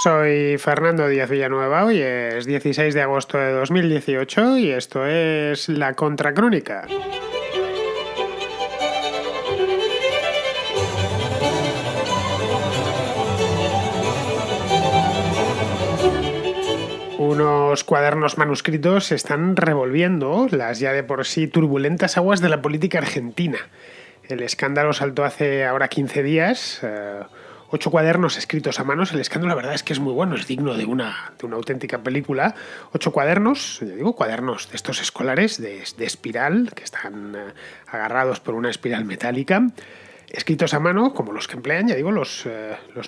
Soy Fernando Díaz Villanueva, hoy es 16 de agosto de 2018 y esto es La Contracrónica. Unos cuadernos manuscritos se están revolviendo las ya de por sí turbulentas aguas de la política argentina. El escándalo saltó hace ahora 15 días. 8 cuadernos escritos a manos. El escándalo, la verdad, es que es muy bueno, es digno de una auténtica película. 8 cuadernos, ya digo, cuadernos de estos escolares de espiral, que están agarrados por una espiral metálica, escritos a mano, como los que emplean, ya digo, los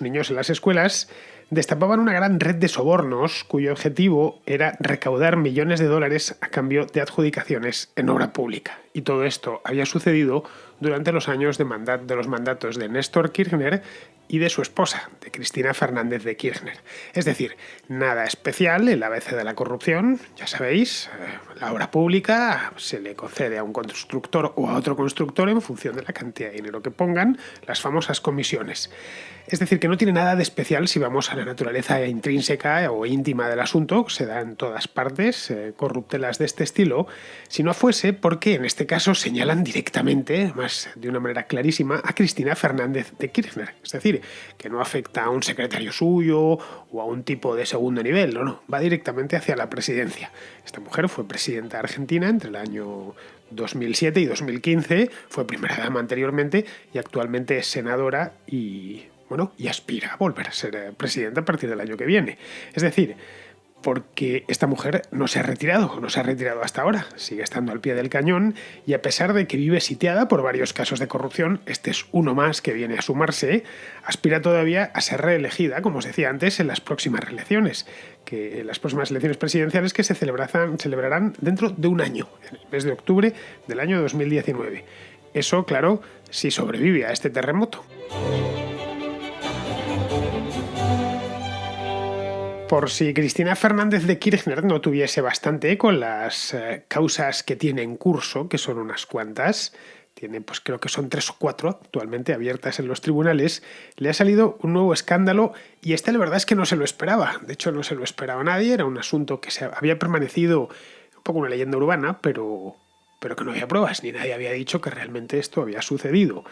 niños en las escuelas. Destapaban una gran red de sobornos cuyo objetivo era recaudar millones de dólares a cambio de adjudicaciones en obra pública. Y todo esto había sucedido durante los años de los mandatos de Néstor Kirchner y de su esposa, de Cristina Fernández de Kirchner. Es decir, nada especial, el ABC de la corrupción, ya sabéis, la obra pública se le concede a un constructor o a otro constructor en función de la cantidad de dinero que pongan, las famosas comisiones. Es decir, que no tiene nada de especial si vamos a la naturaleza intrínseca o íntima del asunto, se da en todas partes, corruptelas de este estilo, si no fuese porque en este caso señalan directamente, más de una manera clarísima, a Cristina Fernández de Kirchner. Es decir, que no afecta a un secretario suyo o a un tipo de segundo nivel, no, va directamente hacia la presidencia. Esta mujer fue presidenta argentina entre el año 2007 y 2015, fue primera dama anteriormente y actualmente es senadora y aspira a volver a ser presidenta a partir del año que viene. Es decir, porque esta mujer no se ha retirado hasta ahora, sigue estando al pie del cañón y a pesar de que vive sitiada por varios casos de corrupción, este es uno más que viene a sumarse, aspira todavía a ser reelegida, como os decía antes, en las próximas elecciones presidenciales que se celebrarán dentro de un año, en el mes de octubre del año 2019. Eso, claro, si sobrevive a este terremoto. Por si Cristina Fernández de Kirchner no tuviese bastante eco en las causas que tiene en curso, que son unas cuantas, tiene pues creo que son 3 o 4 actualmente abiertas en los tribunales, le ha salido un nuevo escándalo y la verdad es que no se lo esperaba. De hecho, no se lo esperaba nadie, era un asunto que se había permanecido un poco una leyenda urbana, pero que no había pruebas, ni nadie había dicho que realmente esto había sucedido.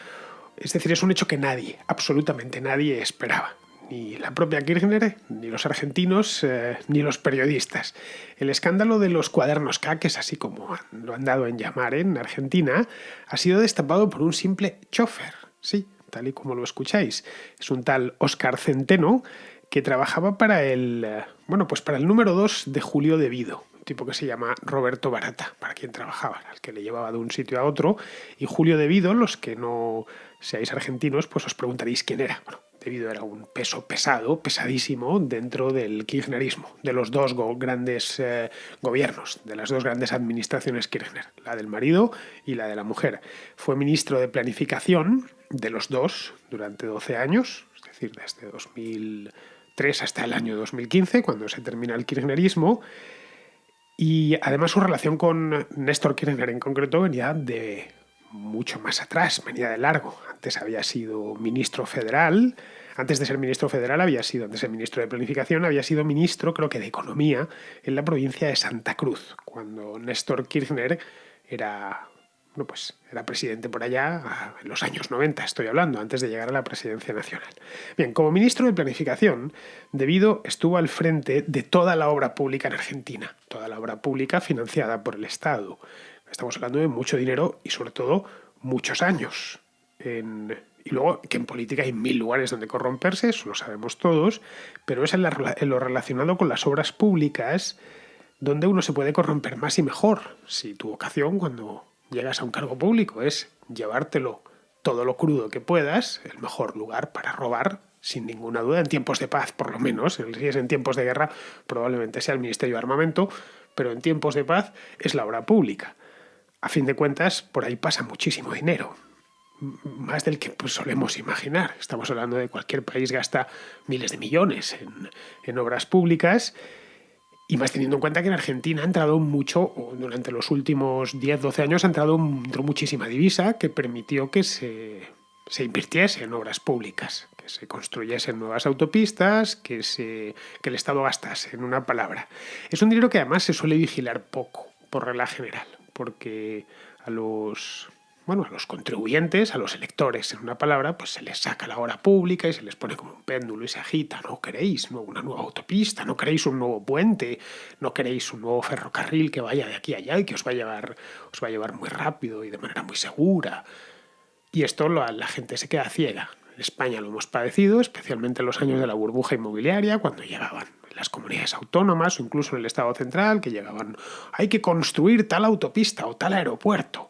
Es decir, es un hecho que nadie, absolutamente nadie esperaba. Ni la propia Kirchner, ni los argentinos, ni los periodistas. El escándalo de los cuadernos K, que es así como lo han dado en llamar en Argentina, ha sido destapado por un simple chofer. Sí, tal y como lo escucháis. Es un tal Óscar Centeno que trabajaba para el número 2 de Julio de Vido, un tipo que se llama Roberto Barata, para quien trabajaba, al que le llevaba de un sitio a otro. Y Julio de Vido, los que no seáis argentinos, pues os preguntaréis quién era. Bueno, De Vido era un peso pesado, pesadísimo, dentro del kirchnerismo, de los dos grandes gobiernos, de las dos grandes administraciones Kirchner, la del marido y la de la mujer. Fue ministro de Planificación de los dos durante 12 años, es decir, desde 2003 hasta el año 2015, cuando se termina el kirchnerismo. Y además su relación con Néstor Kirchner en concreto venía de mucho más atrás, venía de largo. Antes había sido ministro federal, antes de ser ministro de Planificación, había sido ministro, creo que de Economía, en la provincia de Santa Cruz, cuando Néstor Kirchner era presidente por allá, en los años 90 estoy hablando, antes de llegar a la presidencia nacional. Bien, como ministro de Planificación, De Vido estuvo al frente de toda la obra pública en Argentina, toda la obra pública financiada por el Estado. Estamos hablando de mucho dinero y sobre todo muchos años. Y luego que en política hay 1000 lugares donde corromperse, eso lo sabemos todos, pero es en lo relacionado con las obras públicas donde uno se puede corromper más y mejor. Si tu vocación cuando llegas a un cargo público es llevártelo todo lo crudo que puedas, el mejor lugar para robar, sin ninguna duda, en tiempos de paz por lo menos. Si es en tiempos de guerra probablemente sea el Ministerio de Armamento, pero en tiempos de paz es la obra pública. A fin de cuentas, por ahí pasa muchísimo dinero, más del que solemos imaginar. Estamos hablando de cualquier país gasta miles de millones en obras públicas, y más teniendo en cuenta que en Argentina ha entrado mucho, durante los últimos 10-12 años, entró muchísima divisa que permitió que se invirtiese en obras públicas, que se construyesen nuevas autopistas, que el Estado gastase, en una palabra. Es un dinero que además se suele vigilar poco, por regla general, porque a los contribuyentes, a los electores, en una palabra, pues se les saca la hora pública y se les pone como un péndulo y se agita. No queréis una nueva autopista, no queréis un nuevo puente, no queréis un nuevo ferrocarril que vaya de aquí a allá y que os va a llevar muy rápido y de manera muy segura. Y esto la gente se queda ciega. En España lo hemos padecido, especialmente en los años de la burbuja inmobiliaria, cuando llegaban las comunidades autónomas o incluso en el Estado central, que llegaban, hay que construir tal autopista o tal aeropuerto.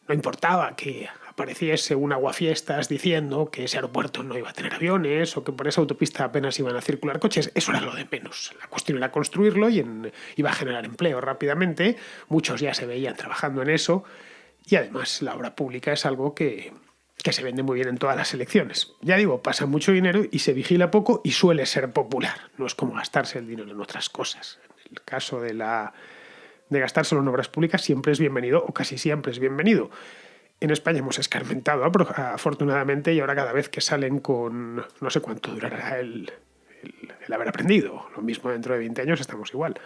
No importaba que apareciese un aguafiestas diciendo que ese aeropuerto no iba a tener aviones o que por esa autopista apenas iban a circular coches. Eso era lo de menos. La cuestión era construirlo y iba a generar empleo rápidamente. Muchos ya se veían trabajando en eso. Y además la obra pública es algo que se vende muy bien en todas las elecciones. Ya digo, pasa mucho dinero y se vigila poco y suele ser popular. No es como gastarse el dinero en otras cosas. En el caso de gastárselo en obras públicas siempre es bienvenido o casi siempre es bienvenido. En España hemos escarmentado, afortunadamente, y ahora cada vez que salen con... No sé cuánto durará el haber aprendido. Lo mismo dentro de 20 años estamos igual.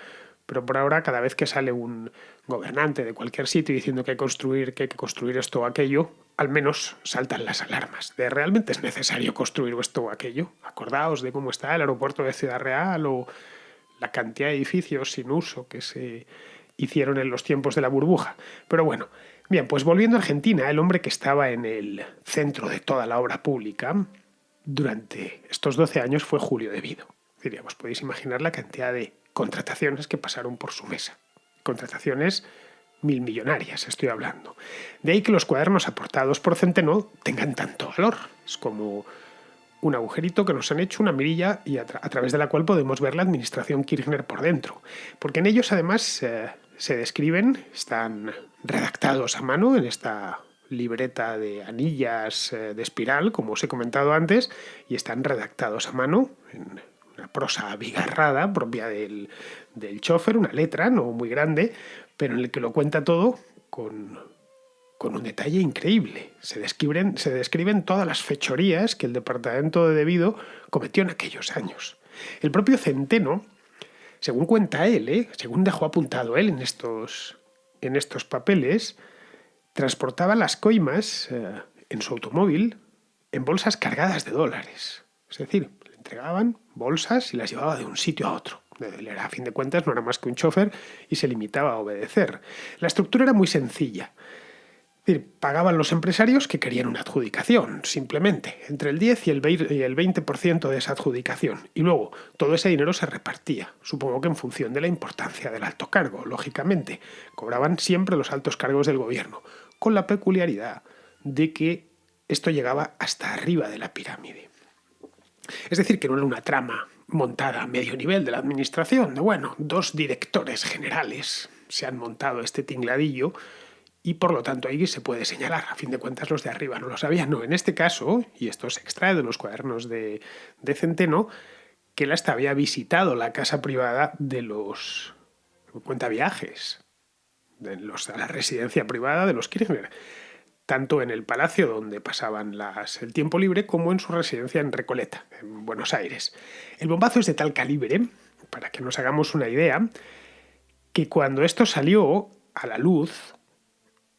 Pero por ahora, cada vez que sale un gobernante de cualquier sitio diciendo que hay que construir esto o aquello, al menos saltan las alarmas de ¿realmente es necesario construir esto o aquello? Acordaos de cómo está el aeropuerto de Ciudad Real o la cantidad de edificios sin uso que se hicieron en los tiempos de la burbuja. Pero bueno, bien, pues volviendo a Argentina, el hombre que estaba en el centro de toda la obra pública durante estos 12 años fue Julio de Vido. Diríamos, podéis imaginar la cantidad de contrataciones que pasaron por su mesa. Contrataciones milmillonarias, estoy hablando. De ahí que los cuadernos aportados por Centeno tengan tanto valor. Es como un agujerito que nos han hecho, una mirilla y a través de la cual podemos ver la administración Kirchner por dentro. Porque en ellos además se describen, están redactados a mano en esta libreta de anillas de espiral, como os he comentado antes, y están redactados a mano en una prosa abigarrada propia del chofer, una letra no muy grande, pero en el que lo cuenta todo con un detalle increíble. Se describen todas las fechorías que el departamento de Vido cometió en aquellos años. El propio Centeno, según cuenta él, según dejó apuntado él en estos papeles, transportaba las coimas en su automóvil en bolsas cargadas de dólares. Es decir, le entregaban bolsas y las llevaba de un sitio a otro. A fin de cuentas no era más que un chofer y se limitaba a obedecer. La estructura era muy sencilla. Es decir, pagaban los empresarios que querían una adjudicación, simplemente, entre el 10 y el 20% de esa adjudicación. Y luego, todo ese dinero se repartía, supongo que en función de la importancia del alto cargo, lógicamente. Cobraban siempre los altos cargos del gobierno, con la peculiaridad de que esto llegaba hasta arriba de la pirámide. Es decir, que no era una trama montada a medio nivel de la administración, de 2 directores generales se han montado este tingladillo y por lo tanto ahí se puede señalar. A fin de cuentas los de arriba no lo sabían. No, en este caso, y esto se extrae de los cuadernos de Centeno, que él hasta había visitado la casa privada de los cuentaviajes, a la residencia privada de los Kirchner, tanto en el palacio donde pasaban el tiempo libre como en su residencia en Recoleta, en Buenos Aires. El bombazo es de tal calibre, para que nos hagamos una idea, que cuando esto salió a la luz,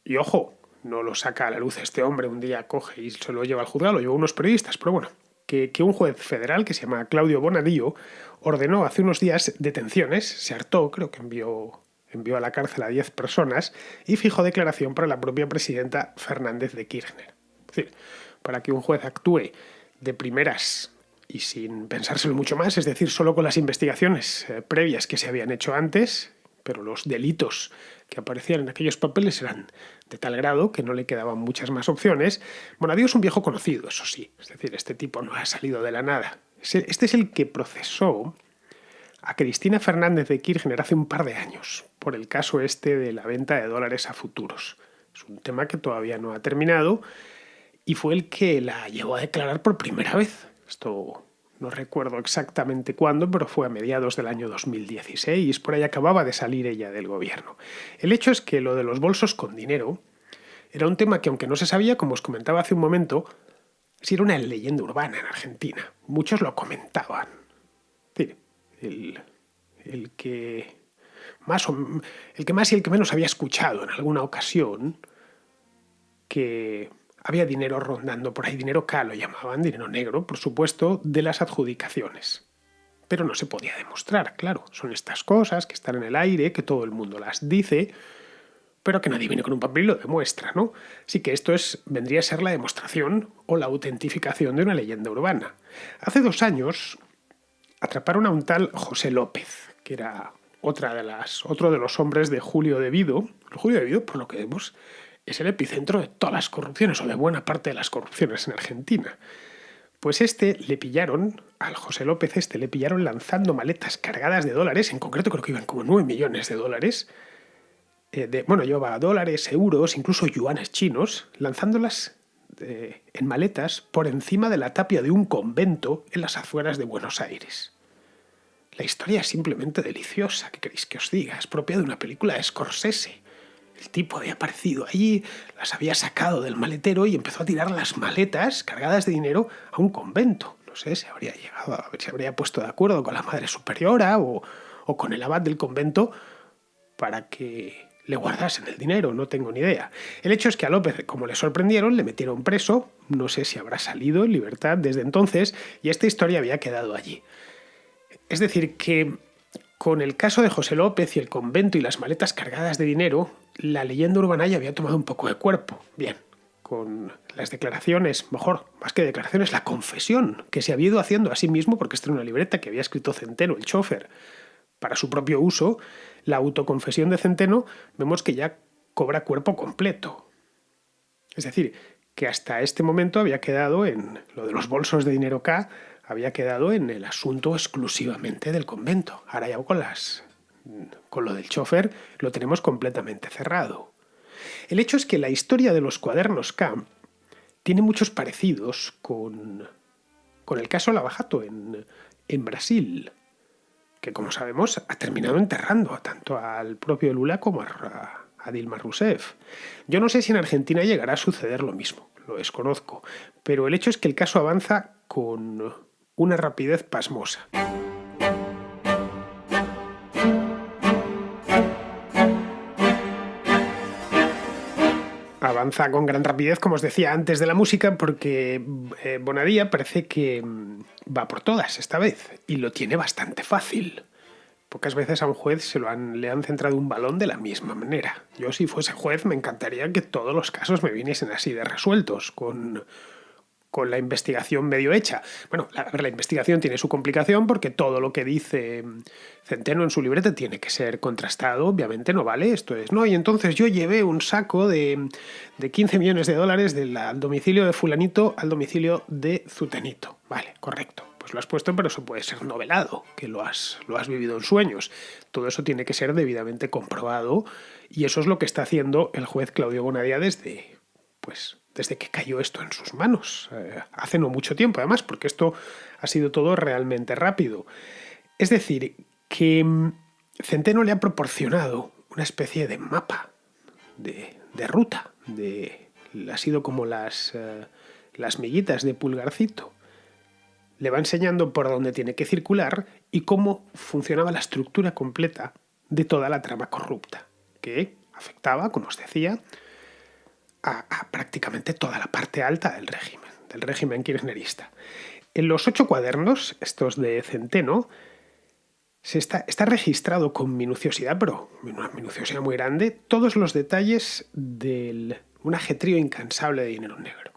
y ojo, no lo saca a la luz este hombre, un día coge y se lo lleva al juzgado, lo llevó unos periodistas, pero bueno, que un juez federal que se llama Claudio Bonadío ordenó hace unos días detenciones, se hartó, creo que envió a la cárcel a 10 personas y fijó declaración para la propia presidenta Fernández de Kirchner. Es decir, para que un juez actúe de primeras y sin pensárselo mucho más, es decir, solo con las investigaciones previas que se habían hecho antes, pero los delitos que aparecían en aquellos papeles eran de tal grado que no le quedaban muchas más opciones. Bonadío es un viejo conocido, eso sí, es decir, este tipo no ha salido de la nada. Este es el que procesó a Cristina Fernández de Kirchner hace un par de años por el caso este de la venta de dólares a futuros. Es un tema que todavía no ha terminado y fue el que la llevó a declarar por primera vez. Esto no recuerdo exactamente cuándo, pero fue a mediados del año 2016, por ahí acababa de salir ella del gobierno. El hecho es que lo de los bolsos con dinero era un tema que, aunque no se sabía, como os comentaba hace un momento, Sí, era una leyenda urbana en Argentina. Muchos lo comentaban. Es decir, el que más el que más y el que menos había escuchado en alguna ocasión que había dinero rondando por ahí, dinero K lo llamaban, dinero negro, por supuesto, de las adjudicaciones. Pero no se podía demostrar, claro. Son estas cosas que están en el aire, que todo el mundo las dice, pero que nadie viene con un papel y lo demuestra, ¿no? Así que esto vendría a ser la demostración o la autentificación de una leyenda urbana. Hace 2 años atraparon a un tal José López, que era otro de los hombres de Julio de Vido. Julio de Vido, por lo que vemos, es el epicentro de todas las corrupciones, o de buena parte de las corrupciones en Argentina. Pues al José López le pillaron lanzando maletas cargadas de dólares, en concreto creo que iban como 9 millones de dólares, llevaba dólares, euros, incluso yuanes chinos, lanzándolas en maletas por encima de la tapia de un convento en las afueras de Buenos Aires. La historia es simplemente deliciosa, ¿qué queréis que os diga? Es propia de una película de Scorsese. El tipo había aparecido allí, las había sacado del maletero y empezó a tirar las maletas cargadas de dinero a un convento. No sé si habría llegado a ver si habría puesto de acuerdo con la madre superiora o con el abad del convento para que le guardasen el dinero, no tengo ni idea. El hecho es que a López, como le sorprendieron, le metieron preso, no sé si habrá salido en libertad desde entonces, y esta historia había quedado allí. Es decir, que con el caso de José López y el convento y las maletas cargadas de dinero, la leyenda urbana ya había tomado un poco de cuerpo. Bien, con las declaraciones, mejor, más que declaraciones, la confesión que se había ido haciendo a sí mismo, porque esta era una libreta que había escrito Centeno, el chofer, para su propio uso, la autoconfesión de Centeno, vemos que ya cobra cuerpo completo. Es decir, que hasta este momento había quedado en lo de los bolsos de dinero K, había quedado en el asunto exclusivamente del convento. Ahora ya con lo del chofer lo tenemos completamente cerrado. El hecho es que la historia de los cuadernos K tiene muchos parecidos con el caso Lavajato en Brasil, que como sabemos ha terminado enterrando tanto al propio Lula como a Dilma Rousseff. Yo no sé si en Argentina llegará a suceder lo mismo, lo desconozco, pero el hecho es que el caso avanza con una rapidez pasmosa. Avanza con gran rapidez, como os decía antes de la música, porque Bonadía parece que va por todas esta vez y lo tiene bastante fácil. Pocas veces a un juez le han centrado un balón de la misma manera. Yo, si fuese juez, me encantaría que todos los casos me viniesen así de resueltos, con la investigación medio hecha. Bueno, la investigación tiene su complicación porque todo lo que dice Centeno en su libreta tiene que ser contrastado, obviamente no vale. Esto es, no, y entonces yo llevé un saco de 15 millones de dólares del domicilio de fulanito al domicilio de zutenito. Vale, correcto. Pues lo has puesto, pero eso puede ser novelado, que lo has vivido en sueños. Todo eso tiene que ser debidamente comprobado y eso es lo que está haciendo el juez Claudio Bonadía desde que cayó esto en sus manos, hace no mucho tiempo además, porque esto ha sido todo realmente rápido. Es decir, que Centeno le ha proporcionado una especie de mapa, de ruta, ha sido como las miguitas de Pulgarcito. Le va enseñando por dónde tiene que circular y cómo funcionaba la estructura completa de toda la trama corrupta, que afectaba, como os decía, a prácticamente toda la parte alta del régimen kirchnerista. En los 8 cuadernos, estos de Centeno, está registrado con minuciosidad, pero una minuciosidad muy grande, todos los detalles de un ajetrío incansable de dinero negro.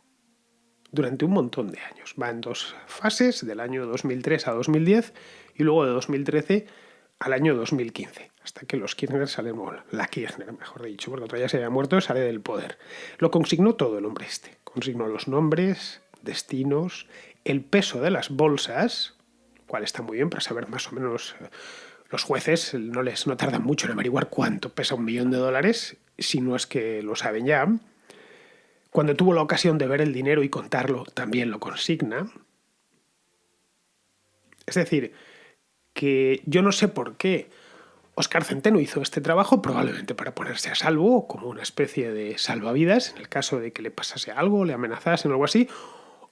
Durante un montón de años. Va en 2 fases, del año 2003 a 2010 y luego de 2013 al año 2015, hasta que los Kirchner salen, la Kirchner, mejor dicho, porque otro ya se había muerto, sale del poder. Lo consignó todo el hombre consignó los nombres, destinos, el peso de las bolsas, lo cual está muy bien para saber más o menos. Los jueces no tardan mucho en averiguar cuánto pesa $1 millón, si no es que lo saben ya. Cuando tuvo la ocasión de ver el dinero y contarlo, también lo consigna. Es decir, que yo no sé por qué Óscar Centeno hizo este trabajo, probablemente para ponerse a salvo, como una especie de salvavidas, en el caso de que le pasase algo, le amenazasen o algo así,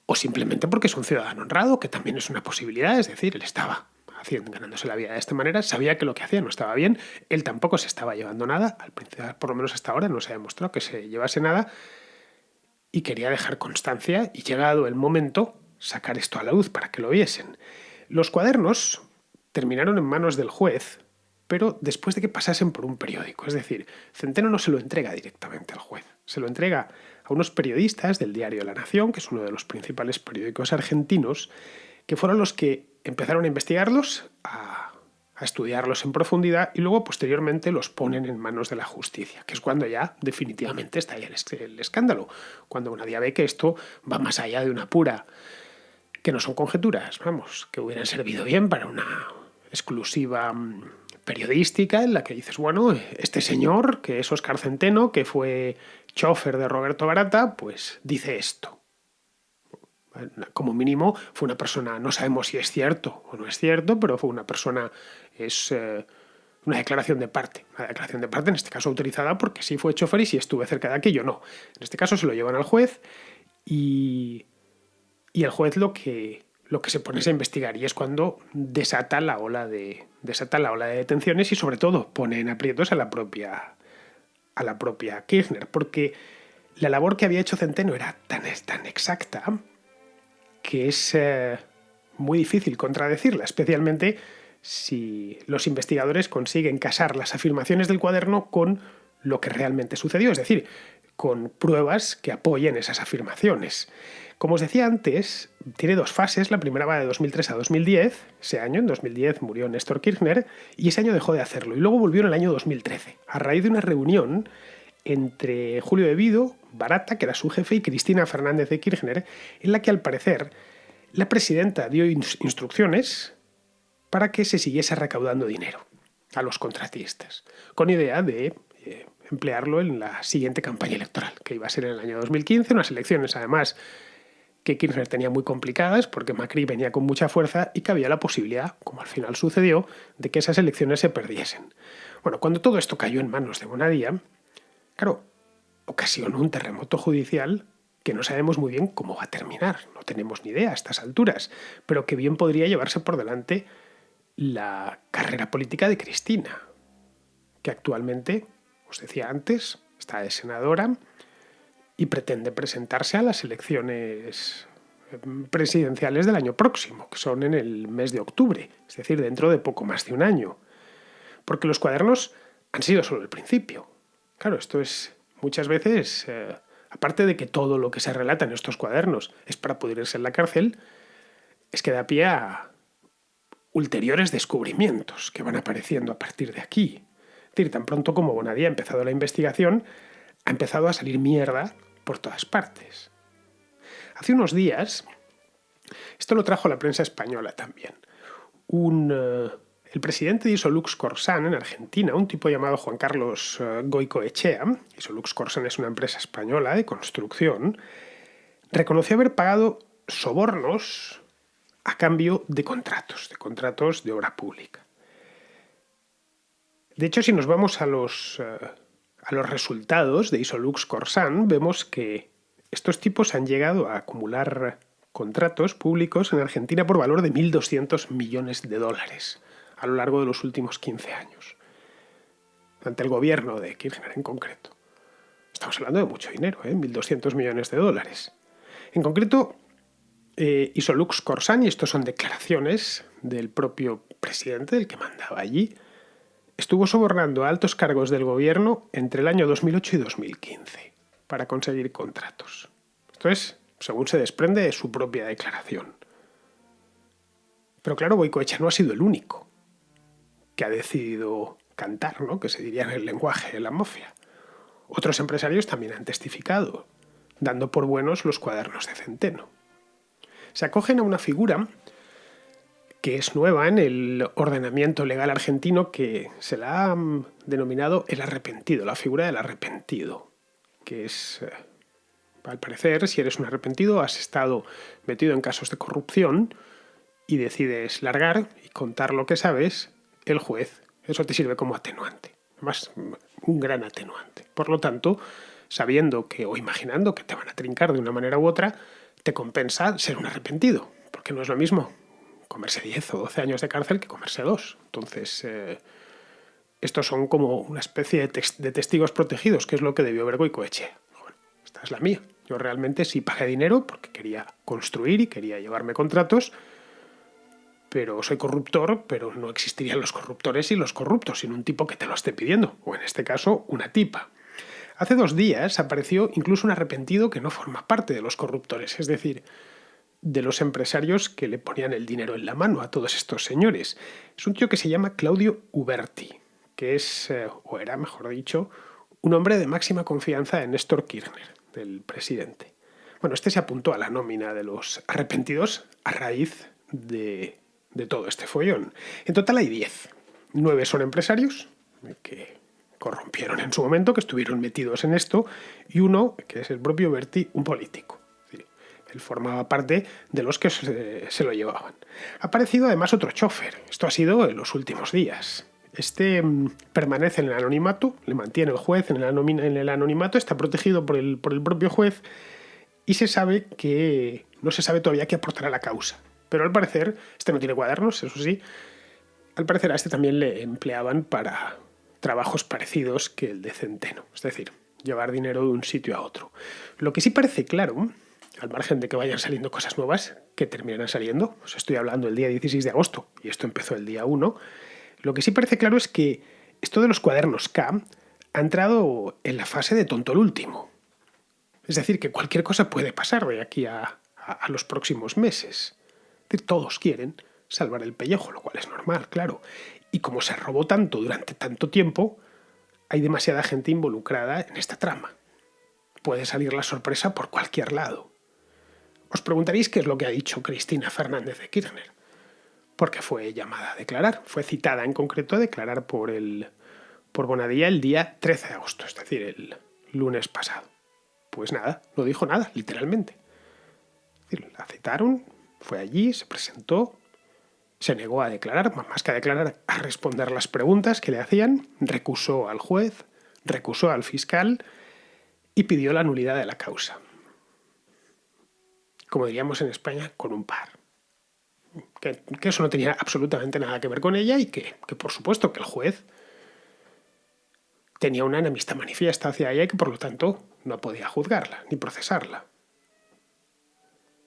o simplemente porque es un ciudadano honrado, que también es una posibilidad, es decir, él estaba ganándose la vida de esta manera, sabía que lo que hacía no estaba bien, él tampoco se estaba llevando nada, al principio, por lo menos hasta ahora no se ha demostrado que se llevase nada, y quería dejar constancia, y llegado el momento, sacar esto a la luz para que lo viesen. Los cuadernos terminaron en manos del juez, pero después de que pasasen por un periódico. Es decir, Centeno no se lo entrega directamente al juez, se lo entrega a unos periodistas del diario La Nación, que es uno de los principales periódicos argentinos, que fueron los que empezaron a investigarlos, a estudiarlos en profundidad y luego posteriormente los ponen en manos de la justicia, que es cuando ya definitivamente está ahí el escándalo, cuando nadie ve que esto va más allá de una pura, que no son conjeturas, vamos, que hubieran servido bien para una exclusiva periodística en la que dices, bueno, este señor, que es Óscar Centeno, que fue chofer de Roberto Barata, pues dice esto. Como mínimo fue una persona, no sabemos si es cierto o no es cierto, pero fue una persona, es una declaración de parte. Una declaración de parte, en este caso autorizada, porque sí fue chofer y sí estuve cerca de aquello, no. En este caso se lo llevan al juez y el juez lo que se pone es a investigar, y es cuando desata la ola de detenciones y sobre todo pone en aprietos a la propia Kirchner, porque la labor que había hecho Centeno era tan exacta que es muy difícil contradecirla, especialmente si los investigadores consiguen casar las afirmaciones del cuaderno con lo que realmente sucedió, es decir, con pruebas que apoyen esas afirmaciones. Como os decía antes, tiene dos fases. La primera va de 2003 a 2010. Ese año, en 2010, murió Néstor Kirchner y ese año dejó de hacerlo. Y luego volvió en el año 2013, a raíz de una reunión entre Julio de Vido, Barata, que era su jefe, y Cristina Fernández de Kirchner, en la que al parecer la presidenta dio instrucciones para que se siguiese recaudando dinero a los contratistas, con idea de emplearlo en la siguiente campaña electoral, que iba a ser en el año 2015, unas elecciones además que Kirchner tenía muy complicadas porque Macri venía con mucha fuerza y que había la posibilidad, como al final sucedió, de que esas elecciones se perdiesen. Bueno, cuando todo esto cayó en manos de Bonadía, claro, ocasionó un terremoto judicial que no sabemos muy bien cómo va a terminar, no tenemos ni idea a estas alturas, pero que bien podría llevarse por delante la carrera política de Cristina, que actualmente, os decía antes, está de senadora y pretende presentarse a las elecciones presidenciales del año próximo, que son en el mes de octubre, es decir, dentro de poco más de un año. Porque los cuadernos han sido solo el principio. Claro, esto es muchas veces, aparte de que todo lo que se relata en estos cuadernos es para pudrirse en la cárcel, es que da pie a ulteriores descubrimientos que van apareciendo a partir de aquí. Es decir, tan pronto como Bonadía ha empezado la investigación, ha empezado a salir mierda por todas partes. Hace unos días, esto lo trajo la prensa española también, el presidente de Isolux Corsan en Argentina, un tipo llamado Juan Carlos Goicoechea, Isolux Corsan es una empresa española de construcción, reconoció haber pagado sobornos a cambio de contratos de obra pública. De hecho, si nos vamos a los resultados de Isolux Corsan, vemos que estos tipos han llegado a acumular contratos públicos en Argentina por valor de 1.200 millones de dólares a lo largo de los últimos 15 años, ante el gobierno de Kirchner en concreto. Estamos hablando de mucho dinero, 1.200 millones de dólares. En concreto, Isolux Corsan, y estos son declaraciones del propio presidente, del que mandaba allí, estuvo sobornando a altos cargos del gobierno entre el año 2008 y 2015 para conseguir contratos. Esto es, según se desprende, de su propia declaración. Pero claro, Goicoechea no ha sido el único que ha decidido cantar, ¿no?, que se diría en el lenguaje de la mafia. Otros empresarios también han testificado, dando por buenos los cuadernos de Centeno. Se acogen a una figura que es nueva en el ordenamiento legal argentino, que se la ha denominado el arrepentido, la figura del arrepentido, que es, al parecer, si eres un arrepentido, has estado metido en casos de corrupción y decides largar y contar lo que sabes, el juez, eso te sirve como atenuante, además un gran atenuante. Por lo tanto, sabiendo que o imaginando que te van a trincar de una manera u otra, te compensa ser un arrepentido, porque no es lo mismo comerse 10 o 12 años de cárcel que comerse 2. Entonces, estos son como una especie de testigos protegidos, que es lo que debió ver Goicoechea. Bueno, esta es la mía. Yo realmente sí pagué dinero porque quería construir y quería llevarme contratos, pero soy corruptor, pero no existirían los corruptores y los corruptos sin un tipo que te lo esté pidiendo, o en este caso, una tipa. Hace 2 días apareció incluso un arrepentido que no forma parte de los corruptores, es decir, de los empresarios que le ponían el dinero en la mano a todos estos señores. Es un tío que se llama Claudio Uberti, que es, o era, mejor dicho, un hombre de máxima confianza en Néstor Kirchner, del presidente. Bueno, este se apuntó a la nómina de los arrepentidos a raíz de todo este follón. En total hay 10. 9 son empresarios que corrompieron en su momento, que estuvieron metidos en esto, y uno, que es el propio Berti, un político. Es decir, él formaba parte de los que se lo llevaban. Ha aparecido además otro chofer. Esto ha sido en los últimos días. Este permanece en el anonimato, le mantiene el juez en el anonimato, está protegido por el propio juez y se sabe que no se sabe todavía qué aportará a la causa. Pero al parecer, este no tiene cuadernos, eso sí, al parecer a este también le empleaban para trabajos parecidos que el de Centeno, es decir, llevar dinero de un sitio a otro. Lo que sí parece claro, al margen de que vayan saliendo cosas nuevas, que terminarán saliendo, os estoy hablando el día 16 de agosto y esto empezó el día 1, lo que sí parece claro es que esto de los cuadernos K ha entrado en la fase de tonto el último. Es decir, que cualquier cosa puede pasar de aquí a los próximos meses. Es decir, todos quieren salvar el pellejo, lo cual es normal, claro. Y como se robó tanto durante tanto tiempo, hay demasiada gente involucrada en esta trama. Puede salir la sorpresa por cualquier lado. Os preguntaréis qué es lo que ha dicho Cristina Fernández de Kirchner, porque fue llamada a declarar, fue citada en concreto a declarar por Bonadía el día 13 de agosto, es decir, el lunes pasado. Pues nada, no dijo nada, literalmente. Es decir, la citaron, fue allí, se presentó, se negó a declarar, más que a declarar, a responder las preguntas que le hacían, recusó al juez, recusó al fiscal y pidió la nulidad de la causa. Como diríamos en España, con un par. Que eso no tenía absolutamente nada que ver con ella y que por supuesto que el juez tenía una enemistad manifiesta hacia ella y que por lo tanto no podía juzgarla ni procesarla.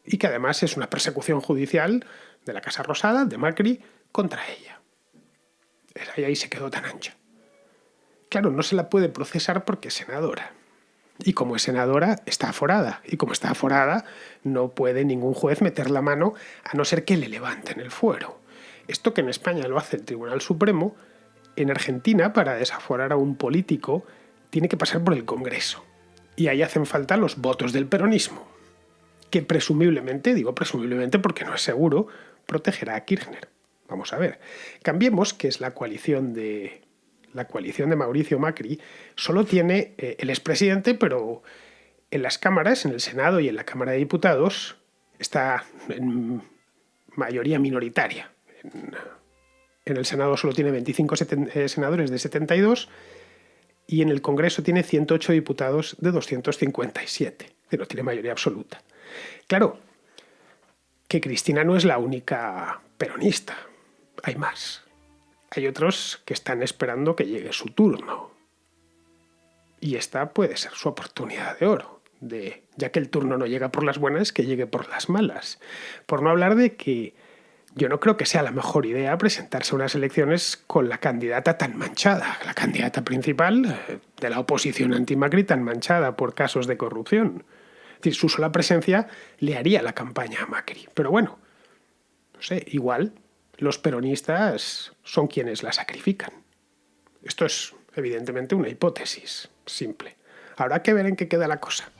Y que además es una persecución judicial de la Casa Rosada, de Macri, contra ella. Y ahí se quedó tan ancha. Claro, no se la puede procesar porque es senadora. Y como es senadora, está aforada. Y como está aforada, no puede ningún juez meter la mano a no ser que le levanten el fuero. Esto que en España lo hace el Tribunal Supremo, en Argentina, para desaforar a un político, tiene que pasar por el Congreso. Y ahí hacen falta los votos del peronismo, que presumiblemente, digo presumiblemente porque no es seguro, protegerá a Kirchner. Vamos a ver. Cambiemos, que es la coalición de Mauricio Macri, solo tiene el expresidente, pero en las cámaras, en el Senado y en la Cámara de Diputados, está en mayoría minoritaria. En el Senado solo tiene 25 senadores de 72 y en el Congreso tiene 108 diputados de 257, que no tiene mayoría absoluta. Claro, que Cristina no es la única peronista, hay más. Hay otros que están esperando que llegue su turno. Y esta puede ser su oportunidad de oro, ya que el turno no llega por las buenas, que llegue por las malas. Por no hablar de que yo no creo que sea la mejor idea presentarse a unas elecciones con la candidata tan manchada, la candidata principal de la oposición anti-Macri tan manchada por casos de corrupción. Es decir, su sola presencia le haría la campaña a Macri. Pero bueno, no sé, igual los peronistas son quienes la sacrifican. Esto es evidentemente una hipótesis simple. Habrá que ver en qué queda la cosa.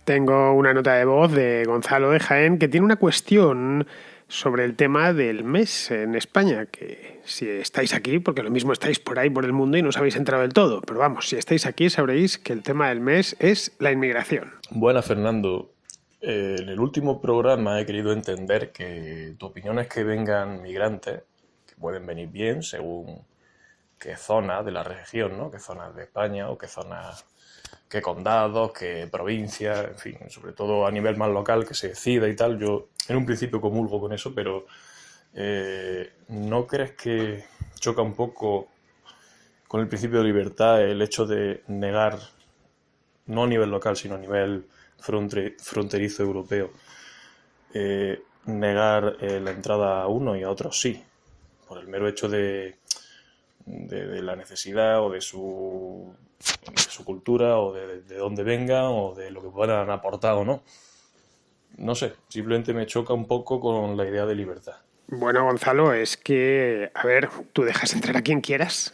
Tengo una nota de voz de Gonzalo de Jaén que tiene una cuestión sobre el tema del mes en España, que si estáis aquí, porque lo mismo estáis por ahí por el mundo y no os habéis enterado del todo, pero vamos, si estáis aquí sabréis que el tema del mes es la inmigración. Buenas, Fernando. En el último programa he querido entender que tu opinión es que vengan migrantes, que pueden venir bien según qué zona de la región, ¿no? Qué zonas de España o qué zonas, qué condados, qué provincias, en fin, sobre todo a nivel más local que se decida y tal. Yo en un principio comulgo con eso, pero ¿no crees que choca un poco con el principio de libertad el hecho de negar, no a nivel local, sino a nivel fronterizo europeo, negar la entrada a uno y a otros sí, por el mero hecho de la necesidad o de su cultura o de dónde vengan o de lo que puedan aportar o no? No sé, simplemente me choca un poco con la idea de libertad. Bueno, Gonzalo, es que, a ver, tú dejas entrar a quien quieras,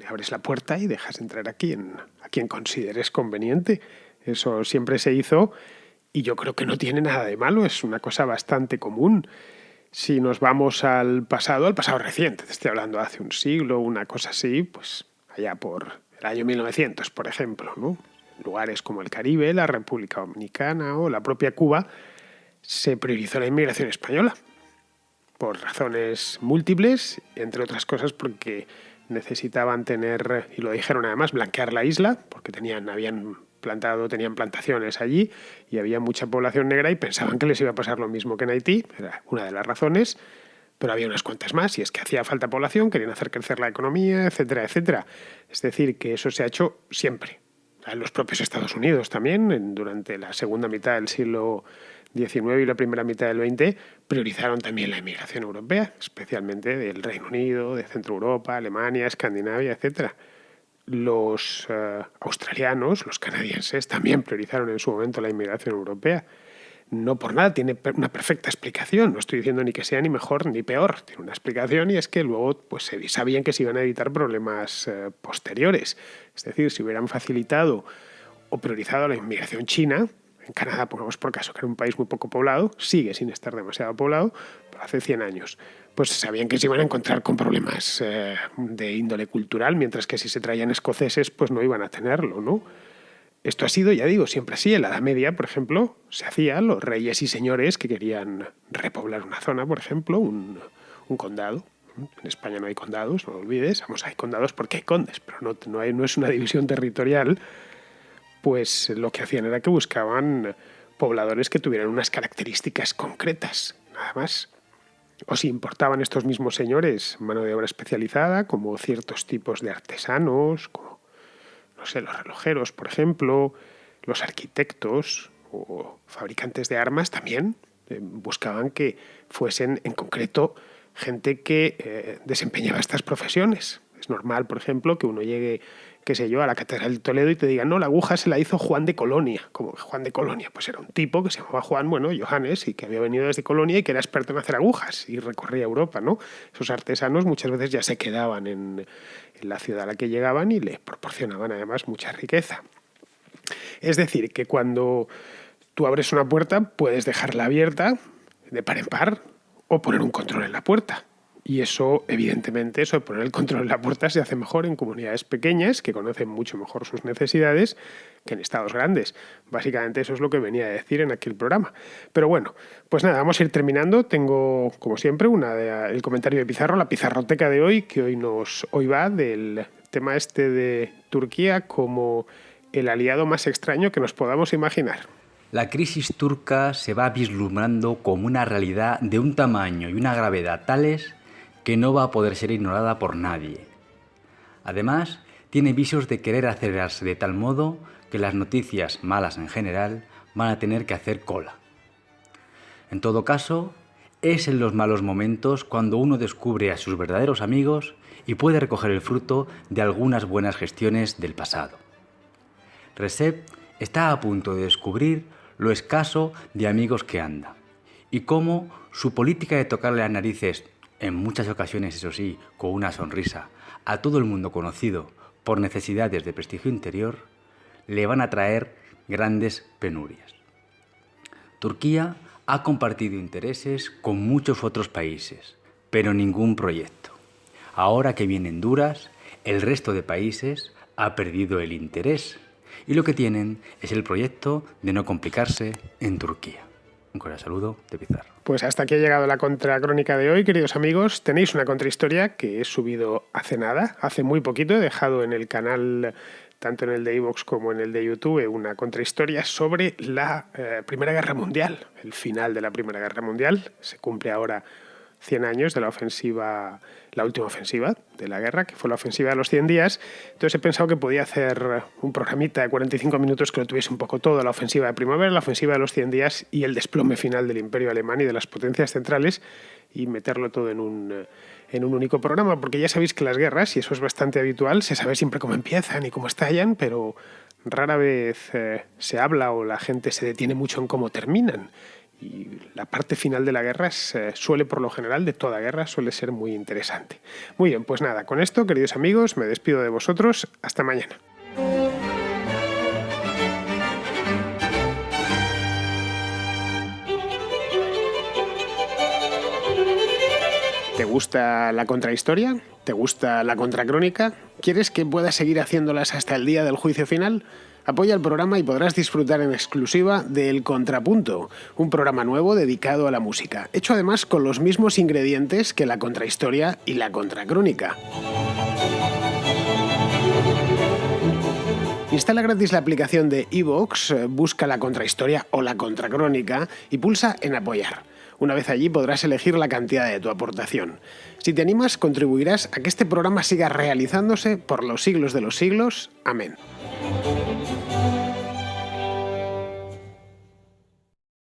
abres la puerta y dejas entrar a quien consideres conveniente. Eso siempre se hizo y yo creo que no tiene nada de malo, es una cosa bastante común. Si nos vamos al pasado reciente, te estoy hablando hace un siglo, una cosa así, pues allá por el año 1900, por ejemplo, ¿no? Lugares como el Caribe, la República Dominicana o la propia Cuba, se priorizó la inmigración española por razones múltiples, entre otras cosas porque necesitaban tener, y lo dijeron además, blanquear la isla, porque tenían plantaciones allí y había mucha población negra y pensaban que les iba a pasar lo mismo que en Haití, era una de las razones, pero había unas cuantas más y es que hacía falta población, querían hacer crecer la economía, etcétera, etcétera. Es decir, que eso se ha hecho siempre. En los propios Estados Unidos también, durante la segunda mitad del siglo XIX y la primera mitad del XX, priorizaron también la inmigración europea, especialmente del Reino Unido, de Centro Europa, Alemania, Escandinavia, etcétera. Los australianos, los canadienses, también priorizaron en su momento la inmigración europea. No por nada, tiene una perfecta explicación. No estoy diciendo ni que sea ni mejor ni peor. Tiene una explicación y es que luego pues, sabían que se iban a evitar problemas posteriores. Es decir, si hubieran facilitado o priorizado la inmigración china, en Canadá, pongamos por caso, que era un país muy poco poblado, sigue sin estar demasiado poblado, pero hace 100 años, pues sabían que se iban a encontrar con problemas de índole cultural, mientras que si se traían escoceses, pues no iban a tenerlo, ¿no? Esto ha sido, ya digo, siempre así. En la Edad Media, por ejemplo, se hacía los reyes y señores que querían repoblar una zona, por ejemplo, un condado. En España no hay condados, no lo olvides. Vamos, hay condados porque hay condes, pero no es una división territorial. Pues lo que hacían era que buscaban pobladores que tuvieran unas características concretas, nada más. O si importaban estos mismos señores mano de obra especializada, como ciertos tipos de artesanos, como, no sé, los relojeros, por ejemplo, los arquitectos o fabricantes de armas también buscaban que fuesen en concreto gente que desempeñaba estas profesiones. Es normal, por ejemplo, que uno llegue, qué sé yo, a la Catedral de Toledo y te digan, no, la aguja se la hizo Juan de Colonia. Como Juan de Colonia, pues era un tipo que se llamaba Juan, bueno, Johannes, y que había venido desde Colonia y que era experto en hacer agujas y recorría Europa, ¿no? Esos artesanos muchas veces ya se quedaban en la ciudad a la que llegaban y les proporcionaban además mucha riqueza. Es decir, que cuando tú abres una puerta puedes dejarla abierta de par en par o poner un control en la puerta. Y eso, evidentemente, eso de poner el control en la puerta se hace mejor en comunidades pequeñas que conocen mucho mejor sus necesidades que en estados grandes. Básicamente eso es lo que venía a decir en aquel programa. Pero bueno, pues nada, vamos a ir terminando. Tengo, como siempre, el comentario de Pizarro, la pizarroteca de hoy, que hoy va del tema este de Turquía como el aliado más extraño que nos podamos imaginar. La crisis turca se va vislumbrando como una realidad de un tamaño y una gravedad tales que no va a poder ser ignorada por nadie. Además, tiene visos de querer acelerarse de tal modo que las noticias malas en general van a tener que hacer cola. En todo caso, es en los malos momentos cuando uno descubre a sus verdaderos amigos y puede recoger el fruto de algunas buenas gestiones del pasado. Recep está a punto de descubrir lo escaso de amigos que anda y cómo su política de tocarle las narices, en muchas ocasiones eso sí, con una sonrisa, a todo el mundo conocido por necesidades de prestigio interior, le van a traer grandes penurias. Turquía ha compartido intereses con muchos otros países, pero ningún proyecto. Ahora que vienen duras, el resto de países ha perdido el interés y lo que tienen es el proyecto de no complicarse en Turquía. Un cordial saludo de Pizarro. Pues hasta aquí ha llegado la contracrónica de hoy, queridos amigos. Tenéis una contrahistoria que he subido hace nada, hace muy poquito. He dejado en el canal, tanto en el de iVoox como en el de YouTube, una contrahistoria sobre la Primera Guerra Mundial, el final de la Primera Guerra Mundial. Se cumple ahora 100 años de la ofensiva, la última ofensiva de la guerra, que fue la ofensiva de los 100 días. Entonces he pensado que podía hacer un programita de 45 minutos que lo tuviese un poco todo: la ofensiva de primavera, la ofensiva de los 100 días y el desplome final del Imperio Alemán y de las potencias centrales, y meterlo todo en un único programa, porque ya sabéis que las guerras, y eso es bastante habitual, se sabe siempre cómo empiezan y cómo estallan, pero rara vez se habla o la gente se detiene mucho en cómo terminan. Y la parte final de la guerra suele, por lo general, de toda guerra, suele ser muy interesante. Muy bien, pues nada, con esto, queridos amigos, me despido de vosotros. Hasta mañana. ¿Te gusta la contrahistoria? ¿Te gusta la contracrónica? ¿Quieres que pueda seguir haciéndolas hasta el día del juicio final? Apoya el programa y podrás disfrutar en exclusiva de El Contrapunto, un programa nuevo dedicado a la música, hecho además con los mismos ingredientes que la contrahistoria y la contracrónica. Instala gratis la aplicación de iVoox, busca la contrahistoria o la contracrónica y pulsa en apoyar. Una vez allí podrás elegir la cantidad de tu aportación. Si te animas, contribuirás a que este programa siga realizándose por los siglos de los siglos. Amén.